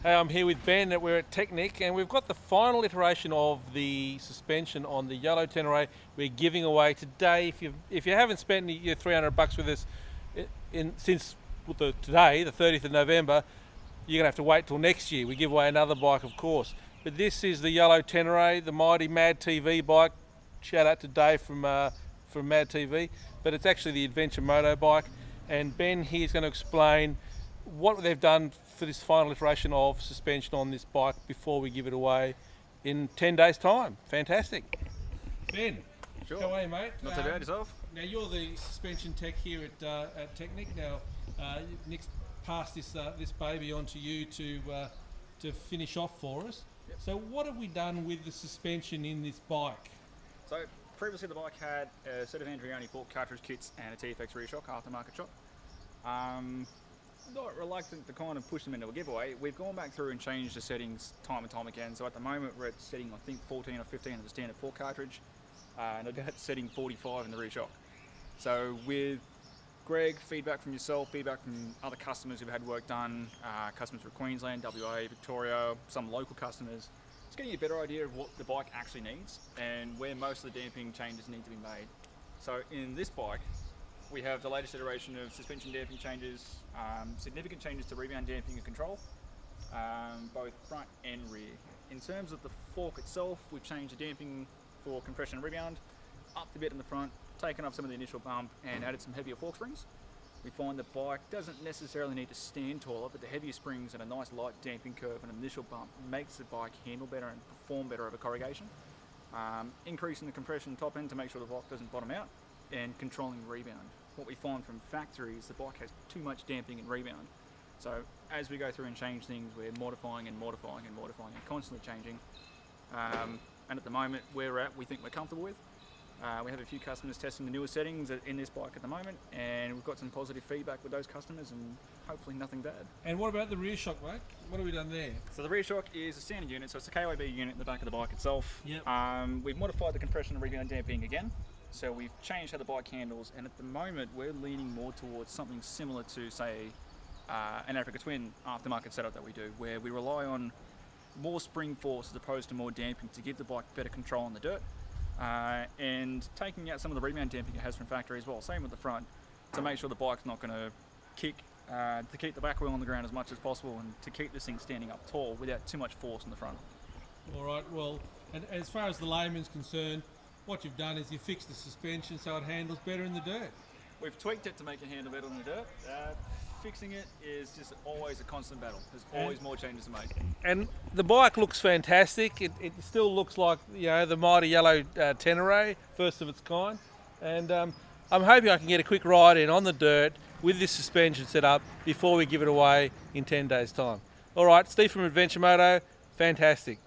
Hey, I'm here with Ben. We're at Teknik, and we've got the final iteration of the suspension on the yellow Ténéré. We're giving away today. If you haven't spent your $300 with us since today, the 30th of November, you're gonna have to wait till next year. We give away another bike, of course. But this is the yellow Ténéré, the mighty Mad TV bike. Shout out to Dave from Mad TV. But it's actually the Adventure Moto bike, and Ben here is going to explain what they've done for this final iteration of suspension on this bike before we give it away in 10 days time. Fantastic. Ben, sure. How are you, mate? Not too bad, yourself? Now you're the suspension tech here at Teknik. Now Nick's passed this baby on to you to finish off for us. Yep. So what have we done with the suspension in this bike? So previously the bike had a set of Andreoni fork cartridge kits and a TFX rear shock, aftermarket shock. Not reluctant to kind of push them into a giveaway. We've gone back through and changed the settings time and time again. So at the moment we're at setting, I think, 14 or 15 of the standard fork cartridge, and about setting 45 in the rear shock. So with Greg, feedback from yourself, feedback from other customers who've had work done, customers from Queensland, WA, Victoria, some local customers, it's getting a better idea of what the bike actually needs and where most of the damping changes need to be made. So in this bike, we have the latest iteration of suspension damping changes, significant changes to rebound damping and control, both front and rear. In terms of the fork itself, we've changed the damping for compression and rebound, upped a bit in the front, taken off some of the initial bump and added some heavier fork springs. We find the bike doesn't necessarily need to stand taller, but the heavier springs and a nice light damping curve and an initial bump makes the bike handle better and perform better over corrugation. Increasing the compression top end to make sure the bike doesn't bottom out, and controlling rebound. What we find from factory is the bike has too much damping and rebound. So as we go through and change things, we're modifying and modifying and modifying and constantly changing. And at the moment where we're at, we think we're comfortable with. We have a few customers testing the newer settings in this bike at the moment, and we've got some positive feedback with those customers and hopefully nothing bad. And what about the rear shock, mate? What have we done there? So the rear shock is a standard unit, so it's a KYB unit in the back of the bike itself. Yep. We've modified the compression and rebound damping again. So we've changed how the bike handles, and at the moment we're leaning more towards something similar to, say, an Africa Twin aftermarket setup that we do, where we rely on more spring force as opposed to more damping to give the bike better control on the dirt. And taking out some of the rebound damping it has from factory as well, same with the front, to make sure the bike's not going to kick, to keep the back wheel on the ground as much as possible and to keep this thing standing up tall without too much force in the front. All right, well, and as far as the layman's concerned, what you've done is you fixed the suspension so it handles better in the dirt. We've tweaked it to make it handle better in the dirt. Fixing it is just always a constant battle. There's always more changes to make. And the bike looks fantastic. It still looks like, you know, the mighty yellow Ténéré, first of its kind. And I'm hoping I can get a quick ride in on the dirt with this suspension set up before we give it away in 10 days' time. All right, Steve from Adventure Moto, fantastic.